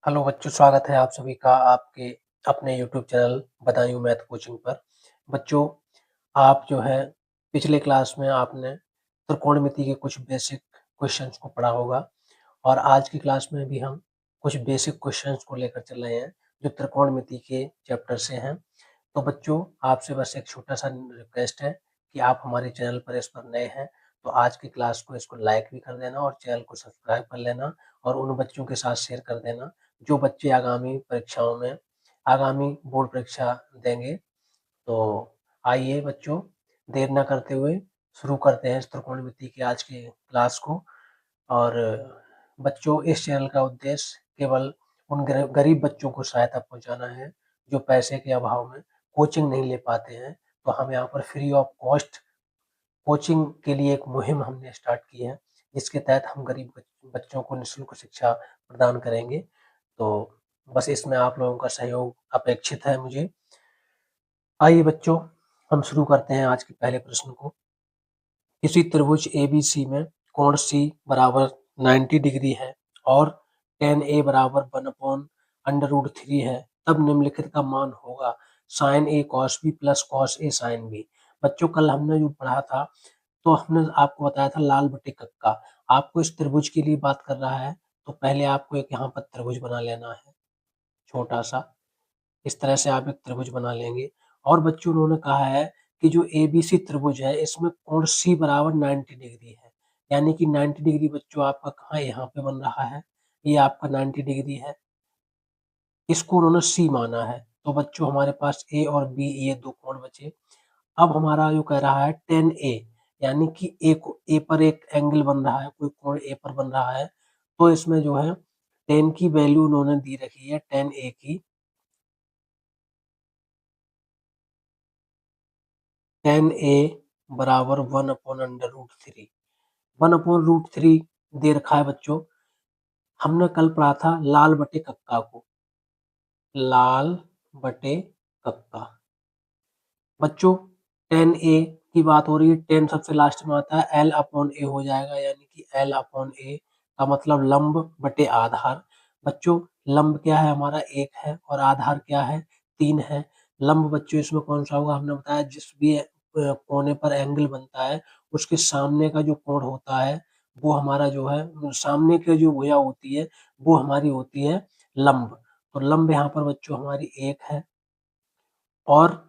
Hello बच्चों, स्वागत है आप सभी का आपके अपने YouTube channel Badaun math coaching पर। बच्चों, आप जो है पिछले क्लास में आपने त्रिकोणमिति के कुछ बेसिक क्वेश्चंस को पढ़ा होगा और आज की क्लास में भी हम कुछ बेसिक क्वेश्चंस को लेकर चल रहे हैं जो त्रिकोणमिति के चैप्टर से हैं। तो बच्चों, आपसे बस एक छोटा-सा रिक्वेस्ट है कि आप हमारे चैनल पर इस पर नए हैं, तो आज की क्लास को इसको लाइक भी कर देना और चैनल को सब्सक्राइब कर लेना और उन बच्चों के साथ शेयर कर देना, जो बच्चे आगामी परीक्षाओं में आगामी बोर्ड परीक्षा देंगे। तो आइए बच्चों, देर ना करते हुए शुरू करते हैं इस त्रिकोणमिति की आज की क्लास को। और बच्चों, इस चैनल का उद्देश्य केवल उन गरीब बच्चों को सहायता पहुंचाना है जो पैसे के अभाव में कोचिंग नहीं ले पाते हैं। तो हम यहाँ पर फ्री ऑफ कॉस्ट कोचिंग के लिए एक मुहिम हमने स्टार्ट की है, जिसके तहत हम गरीब बच्चों को निःशुल्क शिक्षा प्रदान करेंगे। तो बस इसमें आप लोगों का सहयोग अपेक्षित है मुझे। आइए बच्चों, हम शुरू करते हैं आज के पहले प्रश्न को। किसी त्रिभुज एबीसी में कोण सी बराबर 90 डिग्री है और tan a बराबर 1/√3 है, तब निम्नलिखित का मान होगा sin a cos b plus cos a sin b। बच्चों, कल हमने जो पढ़ा था, तो हमने आपको बताया था लाल बटे कक्का। आपको इस त्रिभुज के लिए बात कर रहा है, तो पहले आपको एक यहाँ पर त्रिभुज बना लेना है छोटा सा। इस तरह से आप एक त्रिभुज बना लेंगे। और बच्चों, उन्होंने कहा है कि जो एबीसी त्रिभुज है इसमें कोण सी बराबर 90 डिग्री है, यानी कि 90 डिग्री बच्चों आपका कहाँ यहाँ पे बन रहा है, ये आपका 90 डिग्री है, इसको उन्होंने सी माना है। तो बच्चों, हमारे पास ए और बी ये दो कोण बचे। अब हमारा जो कह रहा है tan ए, यानी कि ए पर एक एंगल बन रहा है, कोई कोण ए पर बन रहा है, तो इसमें जो है tan की वैल्यू उन्होंने दी रखी है, tan ए की tan a बराबर 1/√3। 1/√3 दे रखा है बच्चों। हमने कल पढ़ा था लाल बटे कक्का को, लाल बटे कक्का। बच्चों, tan a की बात हो रही है, tan सबसे लास्ट में आता है, L/A हो जाएगा, यानी कि L/A का मतलब लंब बटे आधार। बच्चों, लंब क्या है हमारा 1 है और आधार क्या है 3 है। लंब बच्चों इसमें कौन सा होगा, हमने बताया जिस भी कोने पर एंगल बनता है उसके सामने का जो कोण होता है वो हमारा जो है सामने की जो भुजा होती है वो हमारी होती है लंब। तो लंब यहाँ पर बच्चों हमारी 1 है और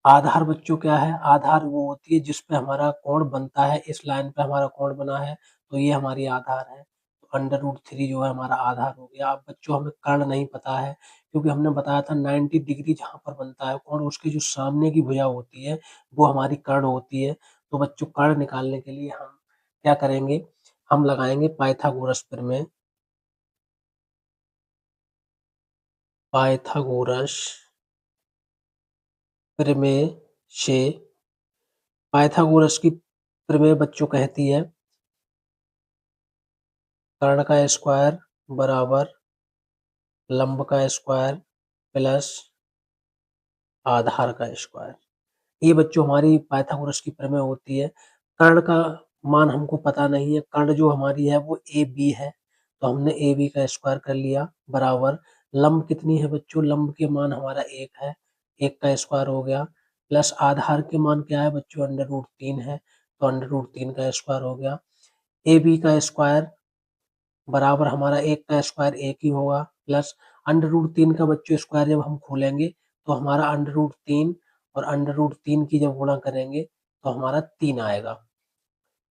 आधार बच्चों क्या है, आधार वो होती है जिस पे हमारा कोण बनता है, इस लाइन पे हमारा कोण बना है, तो ये हमारी आधार है। तो √3 जो है हमारा आधार हो गया। अब बच्चों, हमें कर्ण नहीं पता है, क्योंकि हमने बताया था 90 डिग्री जहाँ पर बनता है कोण उसकी जो सामने की भुजा होती है वो हमारी कर्ण होती है। तो बच्चों, कर्ण निकालने के लिए हम क्या करेंगे, हम लगाएंगे पाइथागोरस प्रमेय। पाइथागोरस प्रमेय से पाइथागोरस की प्रमेय बच्चों कहती है कर्ण का स्क्वायर बराबर लंब का स्क्वायर प्लस आधार का स्क्वायर। ये बच्चों हमारी पाइथागोरस की प्रमेय होती है। कर्ण का मान हमको पता नहीं है, कर्ण जो हमारी है वो ए बी है, तो हमने ए बी का स्क्वायर कर लिया बराबर लंब कितनी है बच्चों, लंब के मान हमारा 1 है, 1 का स्क्वायर हो गया प्लस आधार के मान क्या है बच्चों √3 है, तो √3 का स्क्वायर हो गया। ए बी का स्क्वायर बराबर हमारा 1 का स्क्वायर 1 ही होगा प्लस √3 का बच्चों स्क्वायर जब हम खोलेंगे तो हमारा √3 और √3 की जब गुणा करेंगे तो हमारा 3 आएगा।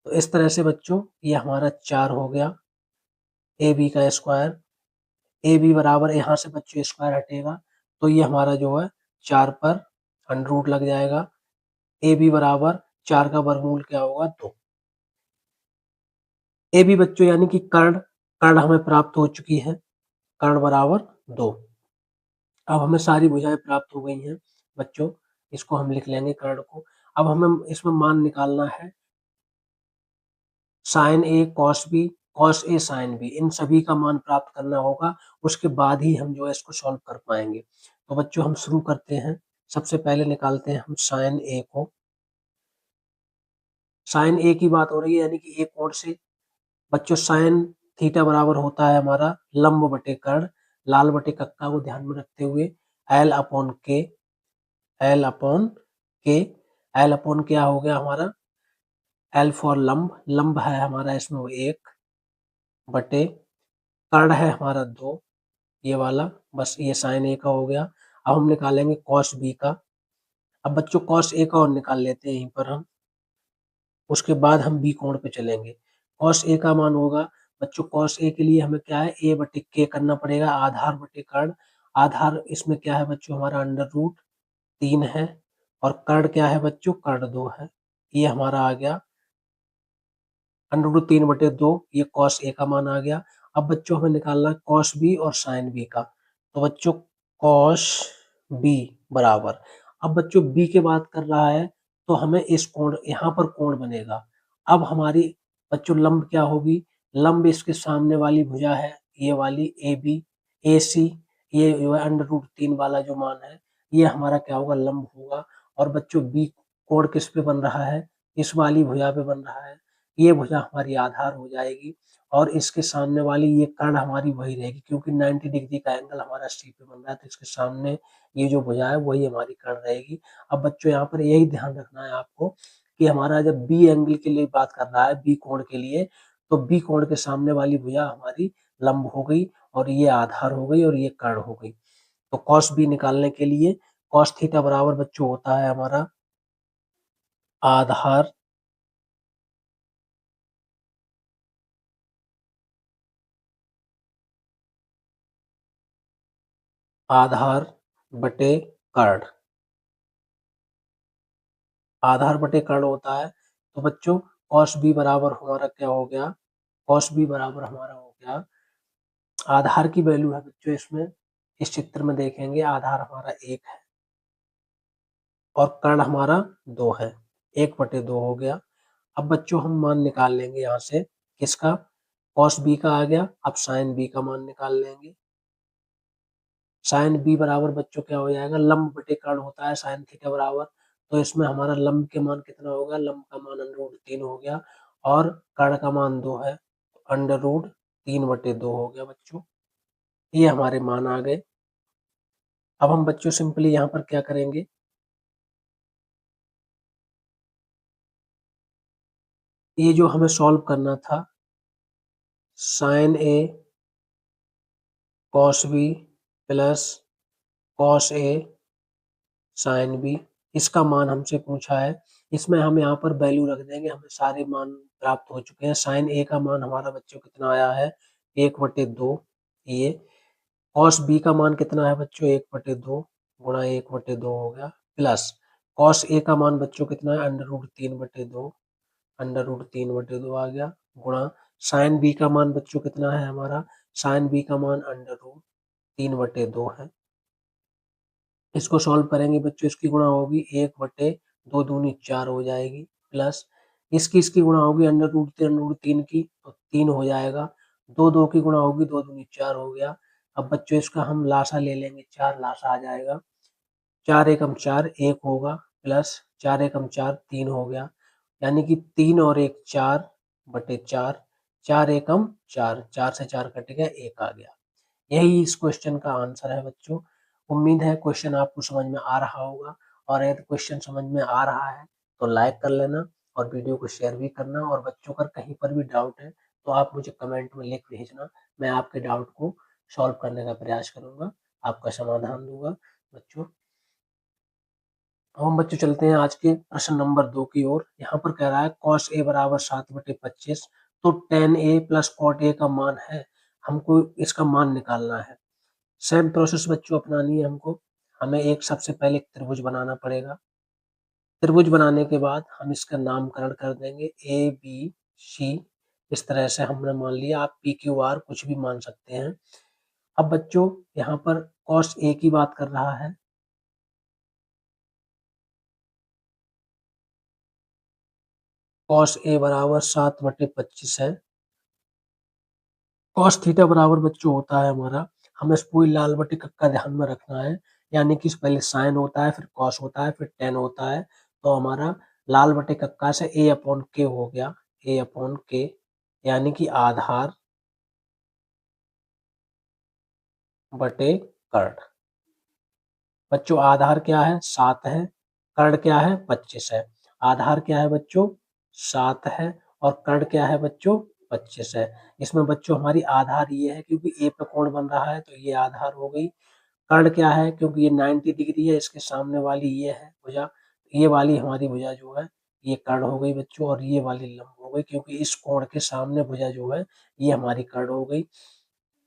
तो इस तरह से बच्चों ये हमारा 4 हो गया ए बी का स्क्वायर। ए बी बराबर यहाँ से बच्चों स्क्वायर हटेगा तो ये हमारा जो है 4 पर अंडर लग जाएगा। ए बी बराबर 4 का वर्गमूल क्या होगा 2। ए बी बच्चों यानी कि कर्ण कर्ण हमें प्राप्त हो चुकी है, कर्ण बराबर 2। अब हमें सारी भुजाएं प्राप्त हो गई हैं बच्चों, इसको हम लिख लेंगे कर्ण को। अब हमें इसमें मान निकालना है sign A cos B, cos A sine B, इन सभी का मान प्राप्त करना होगा, उसके बाद ही हम जो है इसको सॉल्व कर पाएंगे। तो बच्चों, हम शुरू करते हैं। सबसे पहले निकालते हैं हम साइन ए को। साइन ए की बात हो रही है यानी कि एक कोण से बच्चों साइन थीटा बराबर होता है हमारा लंब बटे कर्ण, लाल बटे कक्का को ध्यान में रखते हुए एल अपॉन के, एल अपॉन के, एल अपॉन क्या हो गया हमारा, एल फॉर लंब, लंब है हमारा इसमें वो 1 बटे कर्ण है हमारा 2, ये वाला, बस ये साइन ए का हो गया। अब हम निकालेंगे कॉस बी का। अब बच्चों कॉस ए का और निकाल लेते हैं यहीं पर हम, उसके बाद हम बी कोण पे चलेंगे। कॉस ए का मान होगा बच्चों, कॉस ए के लिए हमें क्या है, ए बटे के करना पड़ेगा, आधार बटे कर्ण। आधार इसमें क्या है बच्चों हमारा अंडर रूट 3 है, और कर्ण क्या है बच्चों, कर्ण 2 है। ये हमारा आ गया अंडर रूट 3 बटे 2, ये कॉस ए का मान आ गया। अब बच्चों हमें निकालना है कॉस बी और साइन बी का। तो बच्चों कॉस बी बराबर, अब बच्चों बी की बात कर रहा है तो हमें इस कोण, यहाँ पर कोण बनेगा। अब हमारी बच्चों लंब क्या होगी, लंब इसके सामने वाली भुजा है ये वाली ए बी, ए सी, ये अंडर रूट 3 वाला जो मान है ये हमारा क्या होगा, लंब होगा। और बच्चों बी कोण किस पे बन रहा है, इस वाली भुजा पे बन रहा है। ये भुजा हमारी आधार हो जाएगी, और इसके सामने वाली ये कर्ण हमारी वही रहेगी, क्योंकि 90 डिग्री का एंगल हमारा सी पे बन रहा है, तो इसके सामने ये जो भुजा है वही हमारी कर्ण रहेगी। अब बच्चों यहाँ पर यही ध्यान रखना है आपको कि हमारा जब बी एंगल के लिए बात कर रहा है, बी कोण के लिए, तो बी कोण के सामने वाली भुजा हमारी लंब हो गई, और ये आधार हो गई, और ये कर्ण हो गई। तो कॉस बी निकालने के लिए कॉस थीटा बराबर बच्चों होता है हमारा आधार आधार बटे कर्ण, आधार बटे कर्ण होता है। तो बच्चों कॉस बी बराबर हमारा क्या हो गया, कॉस बी बराबर हमारा हो गया, आधार की वैल्यू है बच्चों इसमें, इस चित्र में देखेंगे आधार हमारा 1 है और कर्ण हमारा 2 है, 1/2 हो गया। अब बच्चों हम मान निकाल लेंगे यहाँ से, किसका, कॉस बी का आ गया। अब साइन बी का मान निकाल लेंगे। साइन बी बराबर बच्चों क्या हो जाएगा, लंब बटे कर्ण होता है साइन थीटा बराबर। तो इसमें हमारा लंब के मान कितना होगा, लंब का मान अंडर रूट 3 हो गया, और कर्ण का मान 2 है, अंडर रूट 3/2 हो गया बच्चों। ये हमारे मान आ गए। अब हम बच्चों सिंपली यहाँ पर क्या करेंगे, ये जो हमें सॉल्व करना था, sign A cos B plus cos A sine B, इसका मान हमसे पूछा है। इसमें हम यहाँ पर वैल्यू रख देंगे, हमें सारे मान प्राप्त हो चुके हैं। साइन ए का मान हमारा बच्चों कितना आया है, 1/2, ये कॉस बी का मान कितना है बच्चों, 1/2 गुणा 1/2 हो गया, प्लस कॉस ए का मान बच्चों कितना है, अंडर रूट 3/2, अंडर रूट 3/2 आ गया, गुणा साइन बी का मान बच्चों कितना है हमारा, साइन बी का मान अंडर रूट 3/2 है। इसको सॉल्व करेंगे बच्चों, इसकी गुणा होगी 1/2 दूनी 4 हो जाएगी, प्लस इसकी गुणा होगी अंडर रूट 3 की, तो 3 हो जाएगा, 2 की गुणा होगी 2 दूनी 4 हो गया। अब बच्चों इसका हम लासा ले लेंगे, 4 लासा आ जाएगा, 4 एकम 4 1 होगा, प्लस 4 एकम 4 3 हो गया, यानी कि 3 और 1 4/4, 4 एकम 4, 4 से 4 कट गया, 1 आ गया। यही इस क्वेश्चन का आंसर है बच्चों। उम्मीद है क्वेश्चन आपको समझ में आ रहा होगा, और यदि क्वेश्चन समझ में आ रहा है तो लाइक कर लेना, और वीडियो को शेयर भी करना, और बच्चों का कहीं पर भी डाउट है तो आप मुझे कमेंट में लिख भेजना, मैं आपके डाउट को सॉल्व करने का प्रयास करूंगा, आपका समाधान दूंगा बच्चों। हम बच्चों चलते हैं आज के प्रश्न नंबर 2 की ओर। यहाँ पर कह रहा है कॉस ए बराबर 7/25, तो tan a plus cot a का मान है, हमको इसका मान निकालना है। सेम प्रोसेस बच्चों अपनानी है हमको। हमें एक सबसे पहले एक त्रिभुज बनाना पड़ेगा। त्रिभुज बनाने के बाद हम इसका नामकरण कर देंगे ए बी सी, इस तरह से हमने मान लिया, आप पी क्यू आर कुछ भी मान सकते हैं। अब बच्चों यहाँ पर कॉस ए की बात कर रहा है, कॉस ए बराबर 7/25 है। कॉस थीटा बराबर बच्चों होता है हमारा, हमें इस पूरी लाल बटे का ध्यान में रखना है, यानी कि पहले साइन होता है, फिर कॉस होता है, फिर टेन होता है। तो हमारा लाल बटे कक्का से ए अपॉन के हो गया, ए अपॉन के, यानी कि आधार बटे कर्ण। बच्चों आधार क्या है 7 है, कर्ण क्या है 25 है। आधार क्या है बच्चों 7 है और कर्ण क्या है बच्चों 25 है। इसमें बच्चों हमारी आधार ये है क्योंकि ए पे कोण बन रहा है तो ये आधार हो गई। कर्ण क्या है क्योंकि ये 90 डिग्री है, इसके सामने वाली ये है भुजा, ये वाली हमारी भुजा जो है ये कर्ण हो गई बच्चों और ये वाली लंब हो गई क्योंकि इस कोण के सामने भुजा जो है ये हमारी कर्ण हो गई,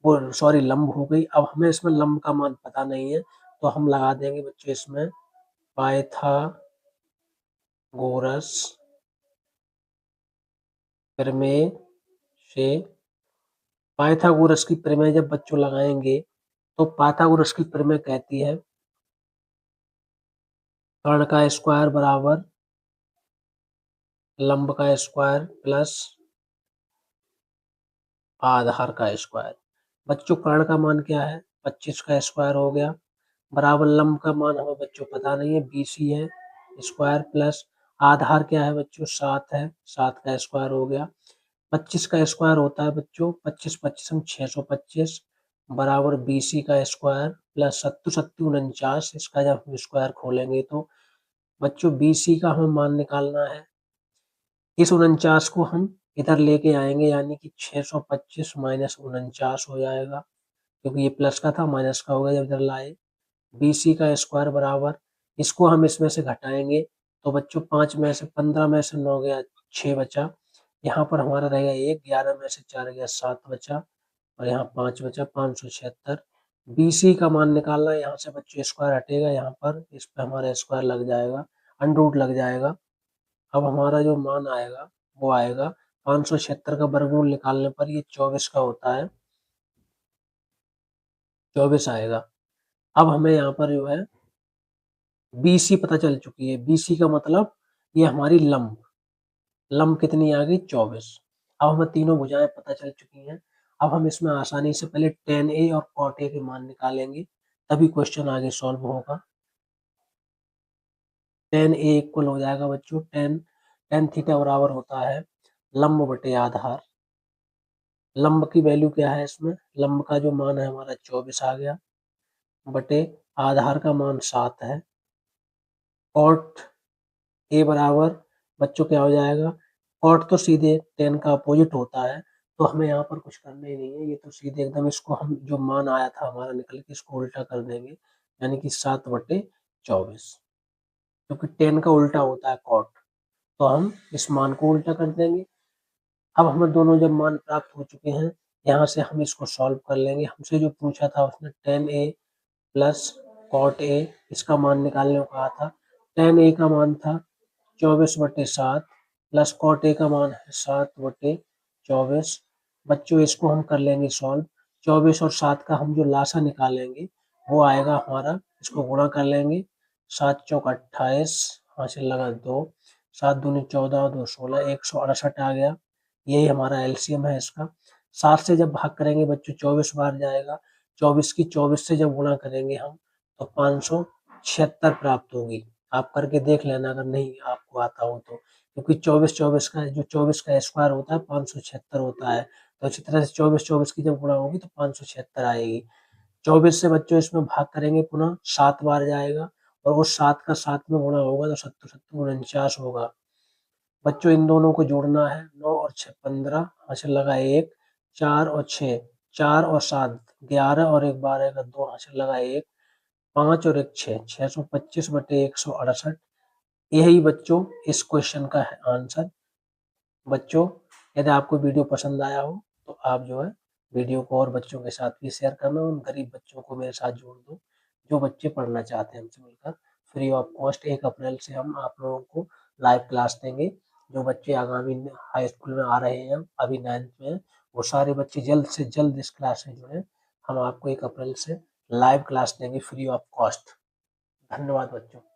वो सॉरी लंब हो गई। अब हमें इसमें लंब का मान पता नहीं है तो हम लगा देंगे बच्चों इसमें पाइथागोरस प्रमेय से। पाइथागोरस की प्रमेय जब बच्चों लगाएंगे तो पाइथागोरस की प्रमेय कहती है कर्ण का स्क्वायर बराबर लंब का स्क्वायर प्लस आधार का स्क्वायर। बच्चों कर्ण का मान क्या है 25 का स्क्वायर हो गया बराबर लंब का मान हमें बच्चों पता नहीं है 20 ही है स्क्वायर प्लस आधार क्या है बच्चों 7 है 7 का स्क्वायर हो गया। 25 का स्क्वायर होता है बच्चों 25 25 625 बराबर 20 का स्क्वायर प्लस 7 7 49। इसका जब हम स्क्वायर खोलेंगे तो बच्चों 20 का हमें मान निकालना है। इस 49 को हम इधर लेके आएंगे यानी कि 625 माइनस 49 हो जाएगा क्योंकि ये प्लस का था माइनस का हो गया जब इधर लाए। 20 का स्क्वायर बराबर इसको हम इसमें से घटाएंगे तो बच्चों 5 में से 15 में से 9 गया 6 बचा, यहाँ पर हमारा रहेगा 1, 11 में से 4 गया 7 बचा और यहाँ 5 बचा 576। 20 का मान निकालना है यहाँ से बच्चों स्क्वायर हटेगा यहाँ पर इस पे हमारा स्क्वायर लग जाएगा अंडर लग जाएगा। अब हमारा जो मान आएगा वो आएगा 576 का वर्गमूल निकालने पर ये 24 का होता है 24 आएगा। अब हमें यहाँ पर जो है BC पता चल चुकी है, BC का मतलब ये हमारी लंब लंब कितनी आ गई 24। अब हमें तीनों भुजाएं पता चल चुकी हैं। अब हम इसमें आसानी से पहले tan A और cot A के मान निकालेंगे तभी क्वेश्चन आगे सॉल्व होगा। tan A इक्वल हो जाएगा बच्चों tan थीटा बराबर होता है लंब बटे आधार। लंब की वैल्यू क्या है इसमें लंब का जो मान है हमारा 24 आ गया बटे आधार का मान 7 है। cot A बराबर बच्चों क्या हो जाएगा cot तो सीधे tan का अपोजिट होता है तो हमें यहाँ पर कुछ करना ही नहीं है, ये तो सीधे एकदम इसको हम जो मान आया था हमारा निकल के इसको उल्टा कर देंगे यानी कि 7 बटे 24 क्योंकि tan का उल्टा होता है cot तो हम इस मान को उल्टा कर देंगे। अब हमें दोनों जब मान प्राप्त हो चुके हैं यहाँ से हम इसको सॉल्व कर लेंगे। हमसे जो पूछा था उसने tan A plus cot A इसका मान निकालने को कहा था। tan A का मान था 24/7 प्लस cot A का मान है 7/24। बच्चों इसको हम कर लेंगे सॉल्व। 24 और 7 का हम जो लासा निकालेंगे वो आएगा हमारा, इसको गुणा कर लेंगे 7 चौक 28 हासिल लगा 2 7 दूनी 14 2 16 168 आ गया। यही हमारा एलसीएम है इसका। 7 से जब भाग करेंगे बच्चों 24 बार जाएगा 24 की 24 से जब गुणा करेंगे हम तो 576 प्राप्त होगी। आप करके देख लेना अगर नहीं आपको आता हो तो क्योंकि 24 का जो 24 का स्क्वायर होता है 576 होता है तो इसी तरह से 24 की जब गुणा होगी तो 576 आएगी। 24 से बच्चों इसमें भाग करेंगे पुनः 7 बार जाएगा और वो 7 का 7 में गुणा होगा तो 7 7 49 होगा। बच्चों इन दोनों को जोड़ना है 9 और 6 15 हासिल लगा 1 4 और 6 4 और 7 11 और 1 12 का 2 हासिल लगा 1 5 और 1 6 625 बटे 168। यही बच्चों इस क्वेश्चन का है आंसर। बच्चों यदि आपको वीडियो पसंद आया हो तो आप जो है वीडियो को और बच्चों के साथ भी शेयर करना, उन गरीब बच्चों को मेरे साथ जोड़ दो जो बच्चे पढ़ना चाहते हैं हमसे मिलकर। फ्री ऑफ कॉस्ट 1 अप्रैल से हम आप लोगों को लाइव क्लास देंगे। जो बच्चे आगामी हाई स्कूल में आ रहे हैं अभी 9th में वो सारे बच्चे जल्द से जल्द इस क्लास में जुड़े। हम आपको 1 अप्रैल से लाइव क्लास देंगे फ्री ऑफ कॉस्ट। धन्यवाद बच्चों।